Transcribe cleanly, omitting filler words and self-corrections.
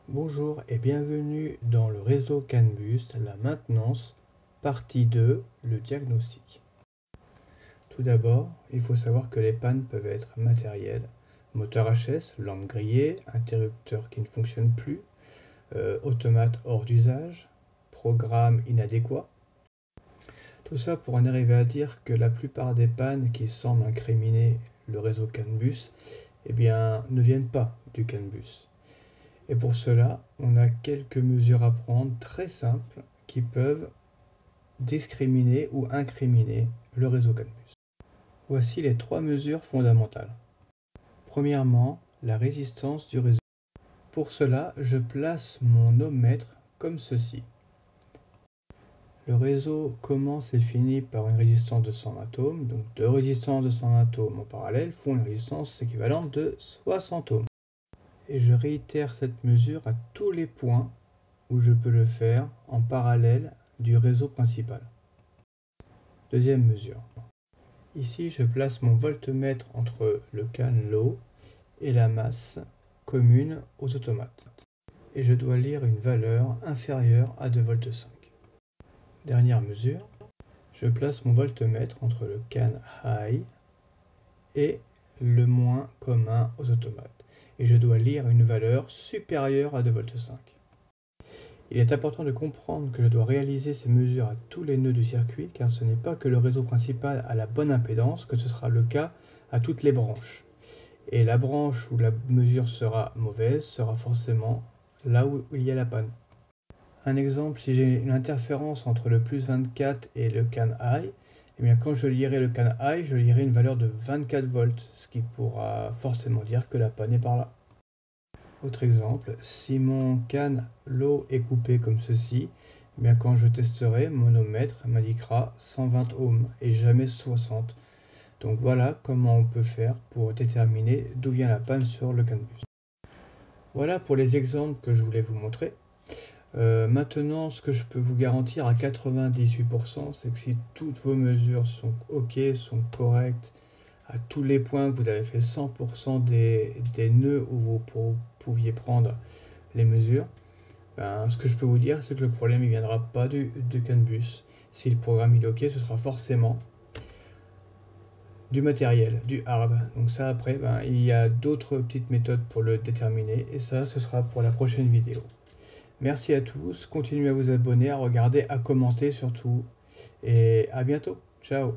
Bonjour et bienvenue dans le réseau CAN Bus, la maintenance, partie 2, le diagnostic. Tout d'abord, il faut savoir que les pannes peuvent être matérielles, moteur HS, lampe grillée, interrupteur qui ne fonctionne plus, automate hors d'usage, programme inadéquat. Tout ça pour en arriver à dire que la plupart des pannes qui semblent incriminer le réseau CAN Bus, ne viennent pas du CAN Bus. Et pour cela, on a quelques mesures à prendre très simples qui peuvent discriminer ou incriminer le réseau CAN Bus. Voici les trois mesures fondamentales. Premièrement, la résistance du réseau. Pour cela, je place mon ohmmètre comme ceci. Le réseau commence et finit par une résistance de 120 ohms, donc deux résistances de 120 ohms en parallèle font une résistance équivalente de 60 ohms. Et je réitère cette mesure à tous les points où je peux le faire en parallèle du réseau principal. Deuxième mesure. Ici, je place mon voltmètre entre le CAN low et la masse commune aux automates. Et je dois lire une valeur inférieure à 2,5 V. Dernière mesure, je place mon voltmètre entre le CAN high et le moins commun aux automates. Et je dois lire une valeur supérieure à 2,5 V. Il est important de comprendre que je dois réaliser ces mesures à tous les nœuds du circuit, car ce n'est pas que le réseau principal a la bonne impédance que ce sera le cas à toutes les branches. Et la branche où la mesure sera mauvaise sera forcément là où il y a la panne. Un exemple, si j'ai une interférence entre le plus 24 et le CAN high, quand je lirai le CAN high, je lirai une valeur de 24 volts, ce qui pourra forcément dire que la panne est par là. Autre exemple, si mon CAN low est coupé comme ceci, quand je testerai, mon ohmmètre m'indiquera 120 ohms et jamais 60. Donc voilà comment on peut faire pour déterminer d'où vient la panne sur le CAN Bus. Voilà pour les exemples que je voulais vous montrer. Maintenant, ce que je peux vous garantir à 98%, c'est que si toutes vos mesures sont OK, sont correctes, à tous les points que vous avez fait 100% des nœuds où vous pouviez prendre les mesures, ce que je peux vous dire, c'est que le problème ne viendra pas du CAN Bus. Si le programme est OK, ce sera forcément du matériel, du hard. Donc ça, après, il y a d'autres petites méthodes pour le déterminer, et ça, ce sera pour la prochaine vidéo. Merci à tous, continuez à vous abonner, à regarder, à commenter surtout, et à bientôt. Ciao.